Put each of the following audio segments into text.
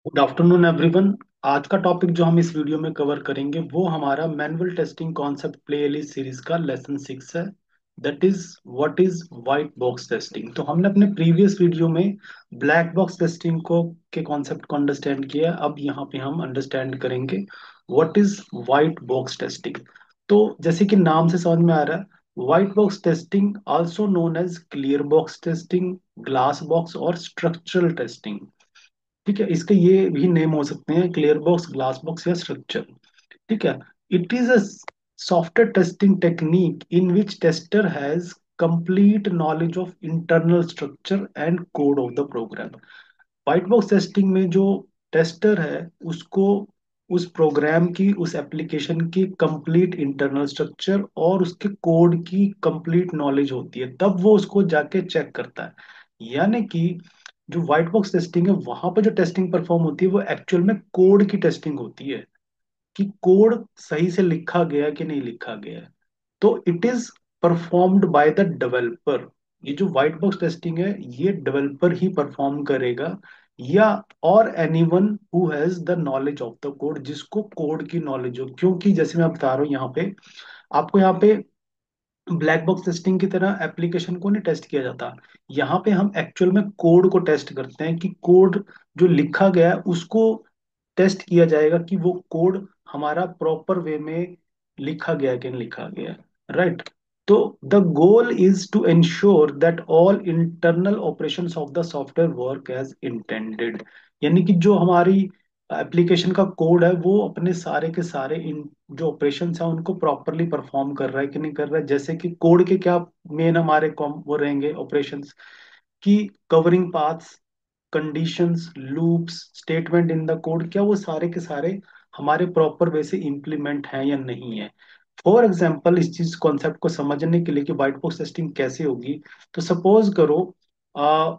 Good afternoon everyone. आज का topic जो हम इस वीडियो में कवर करेंगे वो हमारा manual testing concept playlist series का लेसन 6 है। That is what is white box testing. तो हमने अपने प्रीवियस वीडियो में ब्लैक बॉक्स टेस्टिंग को के कॉन्सेप्ट को अंडरस्टैंड किया। अब यहाँ पे हम अंडरस्टैंड करेंगे what is white box testing. तो जैसे कि नाम से समझ में आ रहा है, white box testing also known as clear box testing, glass box और स्ट्रक्चरल टेस्टिंग। ठीक है, इसके ये भी नेम हो सकते हैं, क्लियर बॉक्स, ग्लास बॉक्स या स्ट्रक्चर। ठीक है। It is a software testing technique in which tester has complete knowledge of internal structure and code of the program. White box testing में जो टेस्टर है उसको उस प्रोग्राम की, उस एप्लीकेशन की कंप्लीट इंटरनल स्ट्रक्चर और उसके कोड की कंप्लीट नॉलेज होती है, तब वो उसको जाके चेक करता है। यानी कि जो व्हाइट बॉक्स टेस्टिंग है वहां पर जो टेस्टिंग परफॉर्म होती है वो एक्चुअल में कोड की टेस्टिंग होती है कि कोड सही से लिखा गया कि नहीं लिखा गया है। तो it is performed by the developer. ये जो व्हाइट बॉक्स टेस्टिंग है ये डेवलपर ही परफॉर्म करेगा, या और anyone who has the knowledge of the code, जिसको कोड की नॉलेज हो। क्योंकि जैसे मैं बता रहा हूँ यहाँ पे, आपको यहाँ पे ब्लैक बॉक्स टेस्टिंग की तरह एप्लीकेशन को नहीं टेस्ट किया जाता। यहाँ पे हम एक्चुअल में कोड को टेस्ट करते हैं कि कोड जो लिखा गया है उसको टेस्ट किया जाएगा कि वो कोड हमारा प्रॉपर वे में लिखा गया है कि नहीं लिखा गया है। राइट। तो the goal is to ensure that all internal operations of the software work as intended. यानी कि जो हमारी एप्लीकेशन का कोड है वो अपने सारे के सारे इन जो ऑपरेशंस हैं उनको प्रॉपरली परफॉर्म कर रहा है कि नहीं कर रहा है। जैसे कि कोड के क्या मेन हमारे वो रहेंगे ऑपरेशंस की, covering paths, conditions, loops, statement in the code, क्या वो सारे के सारे हमारे प्रॉपर वे से इम्प्लीमेंट हैं या नहीं है। फॉर एग्जाम्पल, इस चीज कॉन्सेप्ट को समझने के लिए कि व्हाइट बॉक्स टेस्टिंग कैसे होगी, तो सपोज करो आ,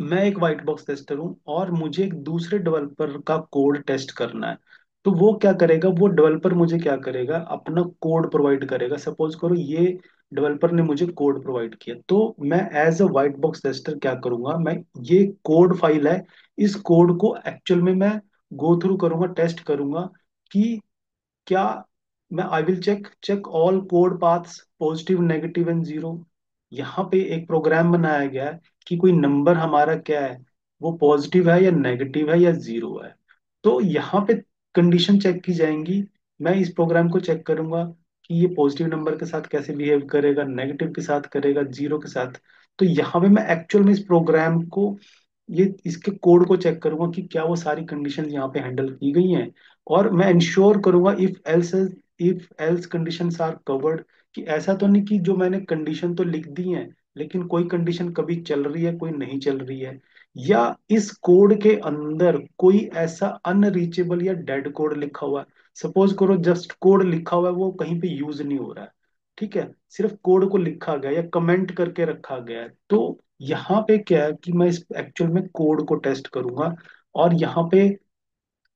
मैं एक व्हाइट बॉक्स टेस्टर हूं और मुझे एक दूसरे डेवलपर का कोड टेस्ट करना है। तो वो क्या करेगा, वो डेवलपर मुझे क्या करेगा, अपना कोड प्रोवाइड करेगा। सपोज करो ये डेवलपर ने मुझे कोड प्रोवाइड किया, तो मैं as a white box tester क्या करूंगा, मैं ये कोड फाइल है, इस कोड को एक्चुअल में मैं गो थ्रू करूंगा, टेस्ट करूंगा कि क्या मैं I will check check all code paths, positive, negative and zero. यहाँ पे एक प्रोग्राम बनाया गया है कि कोई नंबर हमारा क्या है, वो पॉजिटिव है या नेगेटिव है या जीरो है। तो यहाँ पे कंडीशन चेक की जाएंगी। मैं इस प्रोग्राम को चेक करूंगा कि ये पॉजिटिव नंबर के साथ कैसे बिहेव करेगा, नेगेटिव के साथ करेगा, जीरो के साथ। तो यहाँ पे मैं एक्चुअल में इस प्रोग्राम को, ये इसके कोड को चेक करूंगा कि क्या वो सारी कंडीशन यहाँ पे हैंडल की गई हैं। और मैं इंश्योर करूंगा if else conditions are covered, कि ऐसा तो नहीं कि जो मैंने कंडीशन तो लिख दी है लेकिन कोई कंडीशन कभी चल रही है कोई नहीं चल रही है, या इस कोड के अंदर कोई ऐसा अनरीचेबल या डेड कोड लिखा हुआ है। सपोज करो जस्ट कोड लिखा हुआ है, वो कहीं पे यूज नहीं हो रहा है। ठीक है, सिर्फ कोड को लिखा गया या कमेंट करके रखा गया है। तो यहाँ पे क्या है कि मैं इस एक्चुअल में कोड को टेस्ट करूंगा, और यहाँ पे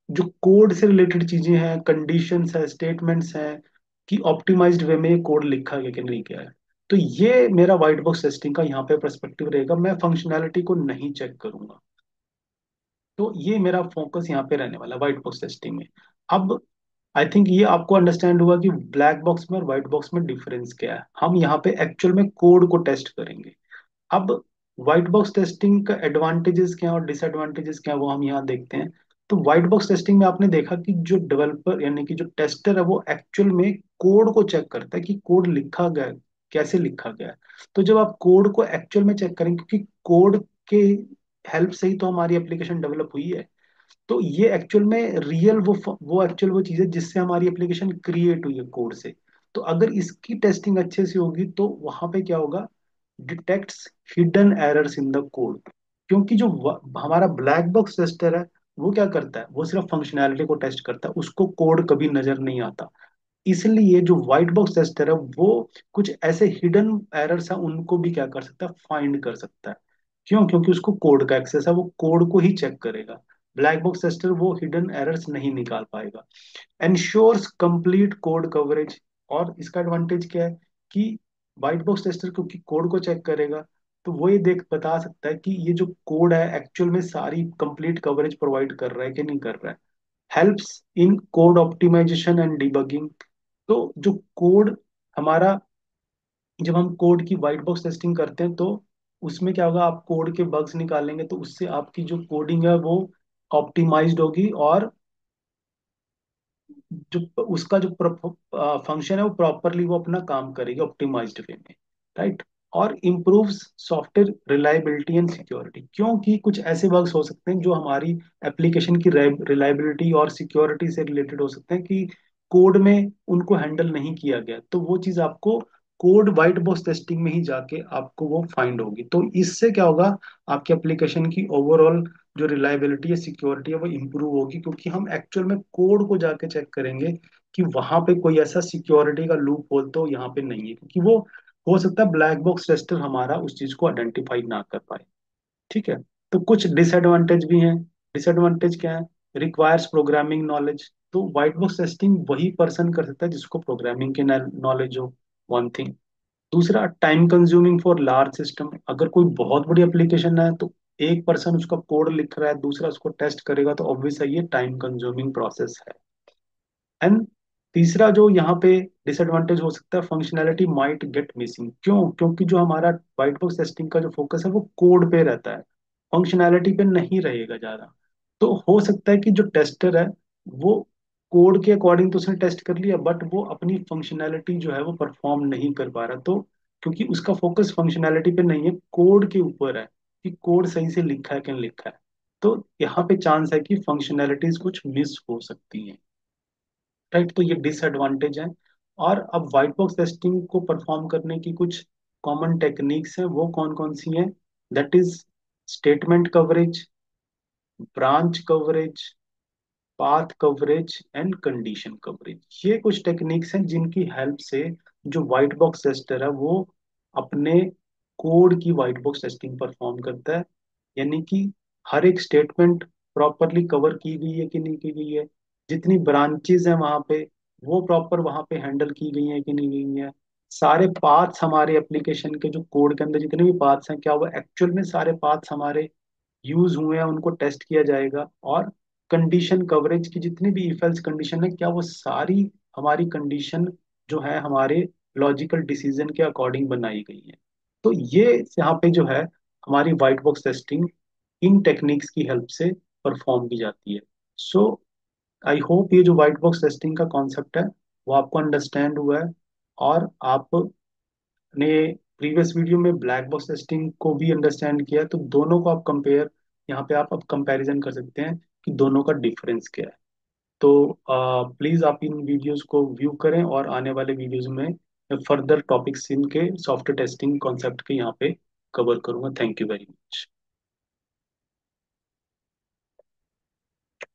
जो कोड से रिलेटेड चीजें हैं, कंडीशंस है, स्टेटमेंट्स हैं, कि ऑप्टिमाइज्ड वे में ये कोड लिखा गया कि नहीं गया है। तो ये मेरा व्हाइट बॉक्स टेस्टिंग का यहाँ पे पर्सपेक्टिव रहेगा, मैं फंक्शनैलिटी को नहीं चेक करूंगा। तो ये मेरा फोकस यहाँ पे रहने वाला है व्हाइट बॉक्स टेस्टिंग में। अब आई थिंक ये आपको अंडरस्टैंड हुआ कि ब्लैक बॉक्स में और व्हाइट बॉक्स में डिफरेंस क्या है। हम यहाँ पे एक्चुअल में कोड को टेस्ट करेंगे। अब व्हाइट बॉक्स टेस्टिंग का एडवांटेजेस क्या है और डिसएडवांटेजेस क्या है वो हम यहाँ देखते हैं। तो व्हाइट बॉक्स टेस्टिंग में आपने देखा कि जो डेवलपर यानी कि जो टेस्टर है वो एक्चुअल में कोड को चेक करता है कि कोड लिखा गया है, कैसे लिखा गया है। तो जब आप कोड को एक्चुअल में चेक करेंगे, क्योंकि कोड के हेल्प से ही तो हमारी एप्लीकेशन डेवलप हुई है, तो ये एक्चुअल में रियल वो एक्चुअल वो चीज है जिससे हमारी एप्लीकेशन क्रिएट हुई है कोड से। तो अगर इसकी टेस्टिंग अच्छे से होगी तो वहां पे क्या होगा, detects hidden errors in the code. क्योंकि जो हमारा ब्लैक बॉक्स टेस्टर है वो क्या करता है, वो सिर्फ फंक्शनैलिटी को टेस्ट करता है, उसको कोड कभी नजर नहीं आता। इसलिए जो व्हाइट बॉक्स टेस्टर है वो कुछ ऐसे हिडन एरर्स है उनको भी क्या कर सकता है, फाइंड कर सकता है। क्यों? क्योंकि उसको कोड का एक्सेस है, वो कोड को ही चेक करेगा। ब्लैक बॉक्स टेस्टर वो हिडन एरर्स नहीं निकाल पाएगा। Ensures complete code coverage. और इसका एडवांटेज क्या है कि व्हाइट बॉक्स टेस्टर क्योंकि कोड को चेक करेगा, तो वो ये देख बता सकता है कि ये जो कोड है एक्चुअल में सारी कंप्लीट कवरेज प्रोवाइड कर रहा है कि नहीं कर रहा है। Helps in code optimisation and debugging. तो जो कोड हमारा, जब हम कोड की वाइट बॉक्स टेस्टिंग करते हैं तो उसमें क्या होगा, आप कोड के बग्स निकालेंगे तो उससे आपकी जो कोडिंग है वो ऑप्टिमाइज्ड होगी, और जो उसका जो फंक्शन है वो प्रॉपरली वो अपना काम करेगी ऑप्टिमाइज्ड वे में, राइट। और improves software reliability and security, क्योंकि कुछ ऐसे बग्स हो सकते हैं जो हमारी एप्लीकेशन की रिलायबिलिटी और सिक्योरिटी से रिलेटेड हो सकते हैं कि कोड में उनको हैंडल नहीं किया गया, तो वो चीज़ आपको कोड वाइट बॉक्स टेस्टिंग में ही जाके आपको वो फाइंड होगी। तो इससे क्या होगा, आपकी एप्लीकेशन की ओवरऑल जो रिलायबिलिटी है, सिक्योरिटी है, वो इम्प्रूव होगी, क्योंकि हम एक्चुअल में कोड को जाके चेक करेंगे कि वहां पे कोई ऐसा सिक्योरिटी का लूप होल तो यहाँ पे नहीं है, क्योंकि वो हो सकता है ब्लैक बॉक्स टेस्टर हमारा उस चीज को आइडेंटिफाई ना कर पाए। ठीक है। तो कुछ डिसएडवांटेज भी हैं। डिसएडवांटेज क्या है? Requires programming knowledge. तो व्हाइट बॉक्स टेस्टिंग वही पर्सन कर सकता है जिसको प्रोग्रामिंग की नॉलेज हो, वन थिंग। दूसरा, time consuming for large system. अगर कोई बहुत बड़ी एप्लीकेशन है तो एक पर्सन उसका कोड लिख रहा है, दूसरा उसको टेस्ट करेगा, तो ऑब्वियस है ये टाइम कंज्यूमिंग प्रोसेस है। एंड तीसरा जो यहाँ पे डिसएडवांटेज हो सकता है, फंक्शनैलिटी माइट गेट मिसिंग। क्यों? क्योंकि जो हमारा व्हाइट बॉक्स टेस्टिंग का जो फोकस है वो कोड पे रहता है, फंक्शनैलिटी पे नहीं रहेगा ज्यादा। तो हो सकता है कि जो टेस्टर है वो कोड के अकॉर्डिंग तो उसने टेस्ट कर लिया, बट वो अपनी फंक्शनैलिटी जो है वो परफॉर्म नहीं कर पा रहा, तो क्योंकि उसका फोकस फंक्शनैलिटी पे नहीं है, कोड के ऊपर है कि कोड सही से लिखा है कि नहीं लिखा है। तो यहाँ पे चांस है कि फंक्शनैलिटीज कुछ मिस हो सकती हैं, राइट। तो ये डिसएडवांटेज है। और अब व्हाइट बॉक्स टेस्टिंग को परफॉर्म करने की कुछ कॉमन टेक्निक्स हैं, वो कौन कौन सी हैं? That is statement coverage, branch coverage, path coverage and condition coverage. ये कुछ टेक्निक्स हैं जिनकी हेल्प से जो व्हाइट बॉक्स टेस्टर है वो अपने कोड की व्हाइट बॉक्स टेस्टिंग परफॉर्म करता है। यानी कि हर एक स्टेटमेंट प्रॉपरली कवर की गई है कि नहीं की गई है, जितनी ब्रांचेज हैं वहां पे वो प्रॉपर वहां पे हैंडल की गई हैं कि नहीं गई हैं, सारे पाथ्स हमारे एप्लीकेशन के जो कोड के अंदर जितने भी पाथ्स हैं क्या वो एक्चुअल में सारे पाथ्स हमारे यूज हुए हैं, उनको टेस्ट किया जाएगा। और कंडीशन कवरेज की जितनी भी इफ एल्स कंडीशन है क्या वो सारी हमारी कंडीशन जो है हमारे लॉजिकल डिसीजन के अकॉर्डिंग बनाई गई है। तो ये यहाँ पे जो है हमारी white box testing in techniques की हेल्प से परफॉर्म की जाती है। सो आई होप ये जो वाइट बॉक्स टेस्टिंग का कॉन्सेप्ट है वो आपको अंडरस्टैंड हुआ है, और आपने प्रीवियस वीडियो में ब्लैक बॉक्स टेस्टिंग को भी अंडरस्टैंड किया है, तो दोनों को आप कंपेयर, यहाँ पे आप अब कंपैरिजन कर सकते हैं कि दोनों का डिफरेंस क्या है। तो प्लीज़ आप इन वीडियोस को व्यू करें, और आने वाले वीडियोस में फर्दर टॉपिक्स इनके सॉफ्टवेयर टेस्टिंग कॉन्सेप्ट के यहाँ पे कवर करूंगा। Thank you very much.